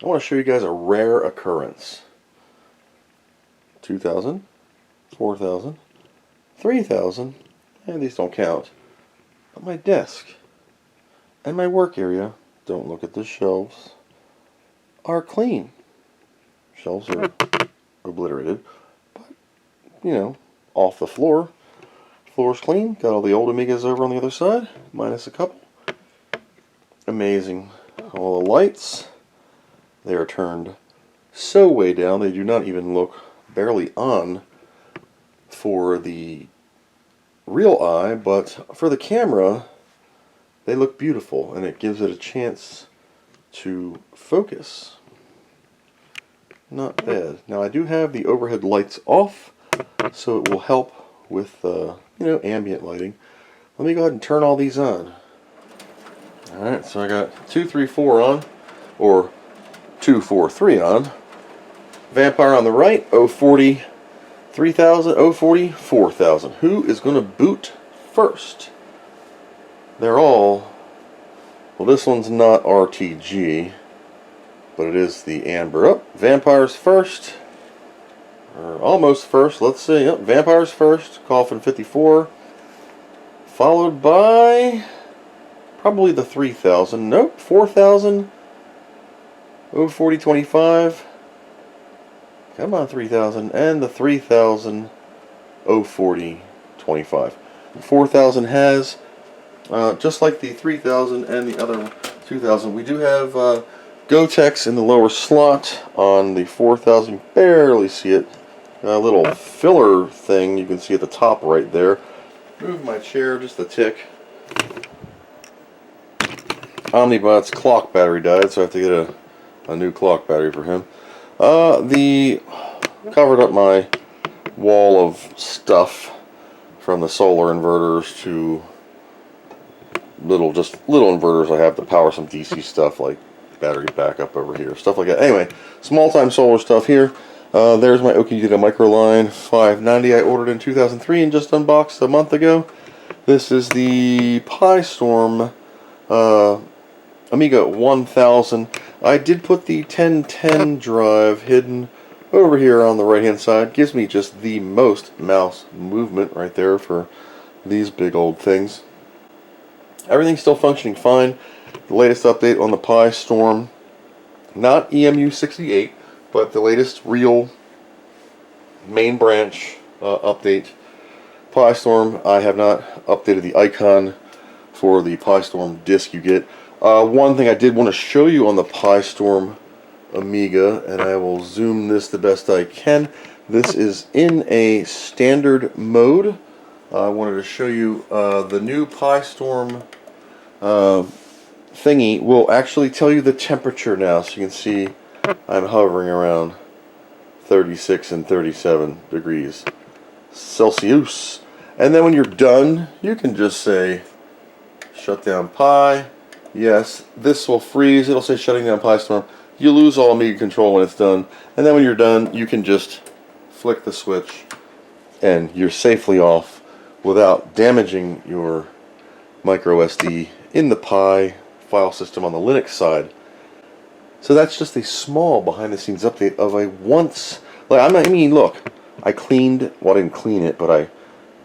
want to show you guys a rare occurrence. 2,000, 4,000, 3,000, and these don't count. But my desk and my work area, don't look at the shelves, are clean. Shelves are obliterated, but, you know, off the floor. Floor's clean. Got all the old Amigas over on the other side, minus a couple. Amazing. All the lights, they are turned so way down, they do not even look barely on for the real eye, but for the camera, they look beautiful, and it gives it a chance to focus. Not bad. Now I do have the overhead lights off, so it will help with you know, ambient lighting. Let me go ahead and turn all these on. Alright, so I got 2, 3, 4 on, or 2, 4, 3 on. Vampire on the right, 040, 3,000, 040, 4,000. Who is going to boot first? They're all, well, this one's not RTG, but it is the Amber. Oh, Vampire's first, or almost first, let's see. Yep, Vampire's first, Coffin 54, followed by probably the 3,000. Nope, 4,000, 040, 25. Come on, 3,000, and the 3,000, 040, 25. 4,000 has, just like the 3,000 and the other 2,000, we do have Gotex in the lower slot on the 4,000. You barely see it. A little filler thing you can see at the top right there. Move my chair just a tick. Omnibot's clock battery died, so I have to get a new clock battery for him. Covered up my wall of stuff, from the solar inverters to little inverters I have to power some DC stuff, like battery backup over here, stuff like that. Anyway, small time solar stuff here. There's my Okidata Microline 590 I ordered in 2003 and just unboxed a month ago. This is the PiStorm Amiga 1000. I did put the 1010 drive hidden over here on the right hand side. Gives me just the most mouse movement right there for these big old things. Everything's still functioning fine. The latest update on the PiStorm, not EMU68, but the latest real main branch update. PiStorm, I have not updated the icon for the PiStorm disc you get. One thing I did want to show you on the PiStorm Amiga, and I will zoom this the best I can. This is in a standard mode. I wanted to show you the new PiStorm thingy will actually tell you the temperature now, so you can see I'm hovering around 36 and 37 degrees Celsius. And then when you're done, you can just say shut down Pi. Yes, this will freeze. It'll say shutting down PiStorm. You lose all Amiga control when it's done. And then when you're done, you can just flick the switch and you're safely off without damaging your micro SD in the Pi file system on the Linux side. So that's just a small behind the scenes update of a once, like, I mean, look, I cleaned, well, I didn't clean it, but I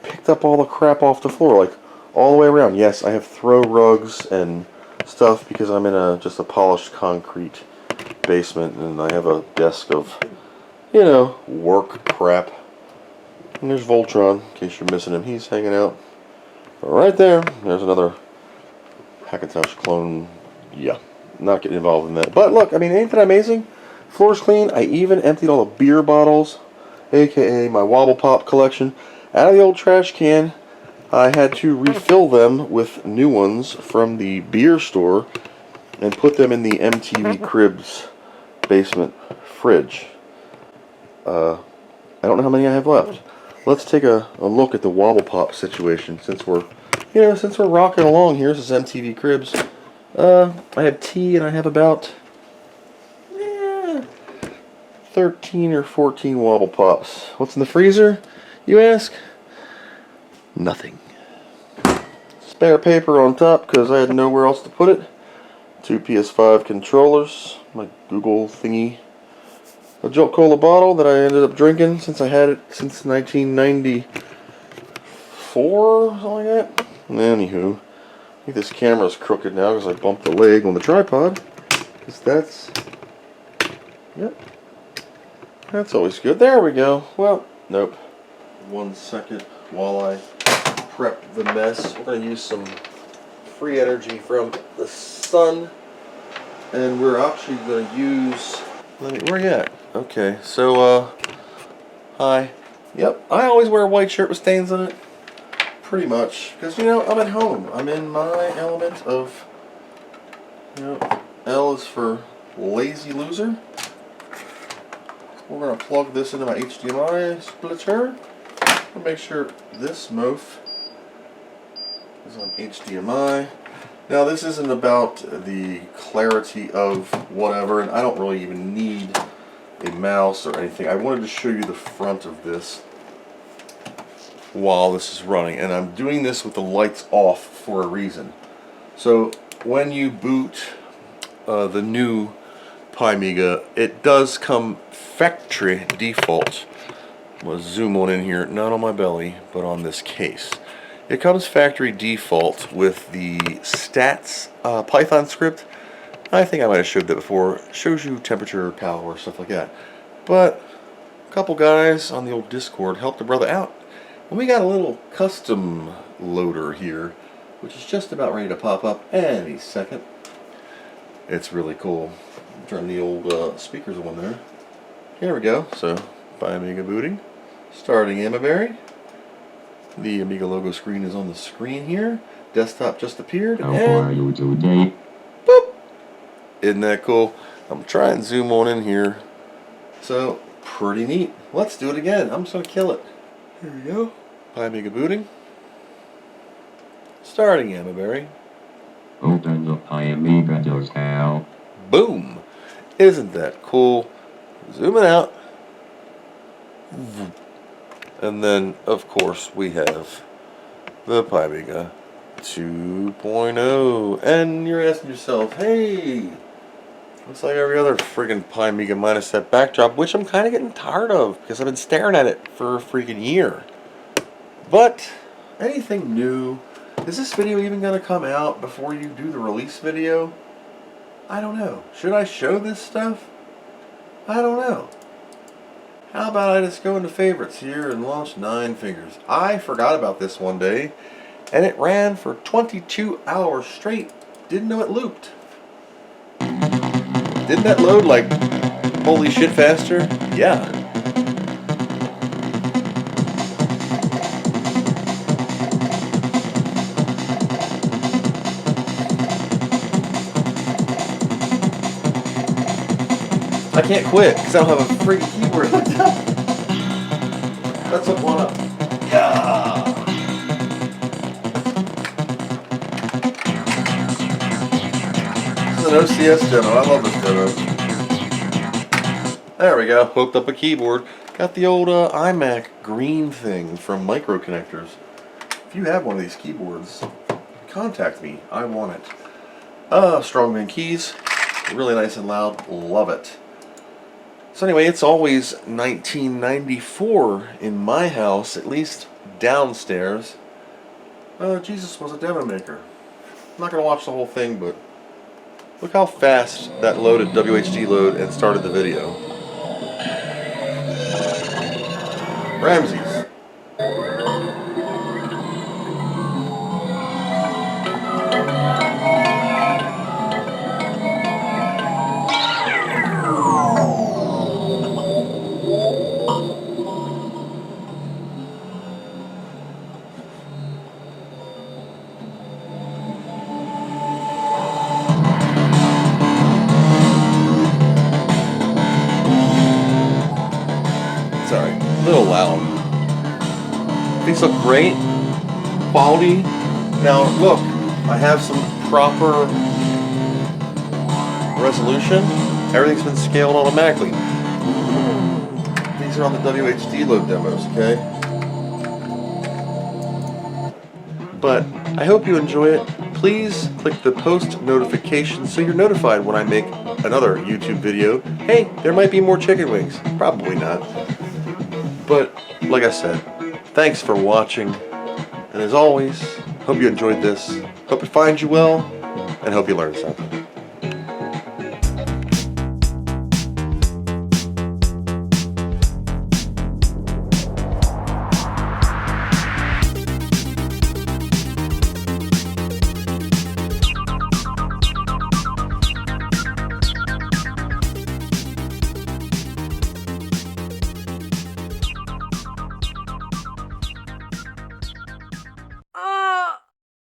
picked up all the crap off the floor, like all the way around. Yes, I have throw rugs and stuff because I'm in just a polished concrete basement, and I have a desk of, you know, work crap. And there's Voltron, in case you're missing him. He's hanging out right there. There's another Hackintosh clone. Yeah, not getting involved in that. But look, I mean, ain't that amazing? Floor's clean. I even emptied all the beer bottles, aka my Wobble Pop collection, out of the old trash can. I had to refill them with new ones from the beer store and put them in the MTV Cribs basement fridge. I don't know how many I have left. Let's take a look at the Wobble Pop situation, since we're rocking along here. This is MTV Cribs. I have tea, and I have about 13 or 14 Wobble Pops. What's in the freezer, you ask? Nothing. Spare paper on top because I had nowhere else to put it. 2 PS5 controllers, my Google thingy, a Jolt Cola bottle that I ended up drinking since I had it since 1994, something like that. Anywho, I think this camera's crooked now because I bumped the leg on the tripod. Because that's, yep, that's always good. There we go. Well, nope. 1 second while I prep the mess. We're going to use some free energy from the sun. And we're actually going to use, where you at? Okay, so, hi. Yep, I always wear a white shirt with stains on it. Pretty much. Because, you know, I'm at home. I'm in my element of, you know, L is for lazy loser. We're going to plug this into my HDMI splitter. I'll make sure this MOF is on HDMI. Now this isn't about the clarity of whatever, and I don't really even need a mouse or anything. I wanted to show you the front of this while this is running, and I'm doing this with the lights off for a reason. So when you boot the new Amiga, it does come factory default. I'm going to zoom on in here, not on my belly, but on this case. It comes factory default with the stats Python script. I think I might have showed that before. It shows you temperature, power, stuff like that. But a couple guys on the old Discord helped a brother out. And we got a little custom loader here, which is just about ready to pop up any second. It's really cool. Turn the old speakers on there. Here we go. So, Amiga booting. Starting Avery. The Amiga logo screen is on the screen here. Desktop just appeared. How are you today? Boop! Isn't that cool? I'm going to try and zoom on in here. So, pretty neat. Let's do it again. I'm just going to kill it. Here we go. Amiga booting. Starting Avery. Open the Amiga doors now. Boom! Isn't that cool? Zooming out. And then, of course, we have the Amiga 2.0. And you're asking yourself, hey, looks like every other friggin' Amiga minus that backdrop, which I'm kind of getting tired of because I've been staring at it for a freaking year. But, anything new? Is this video even going to come out before you do the release video? I don't know. Should I show this stuff? I don't know. How about I just go into favorites here and launch 9 Fingers? I forgot about this one day, and it ran for 22 hours straight. Didn't know it looped. Didn't that load like holy shit faster? Yeah. I can't quit because I don't have a freaking keyboard hooked up. Let's hook one up. Yeah. This is an OCS demo. I love this demo. There we go. Hooked up a keyboard. Got the old iMac green thing from Micro Connectors. If you have one of these keyboards, contact me. I want it. Strongman keys. Really nice and loud. Love it. So anyway, it's always 1994 in my house, at least downstairs. Jesus was a demo maker. I'm not going to watch the whole thing, but look how fast that loaded WHD load and started the video. Ramses. Sorry, a little loud. These look great. Quality. Now look, I have some proper resolution. Everything's been scaled automatically. These are on the WHD load demos, okay? But I hope you enjoy it. please click the post notification so you're notified when I make another YouTube video. Hey, there might be more chicken wings. Probably not. But, like I said, thanks for watching. And as always, hope you enjoyed this. Hope it finds you well, and hope you learned something.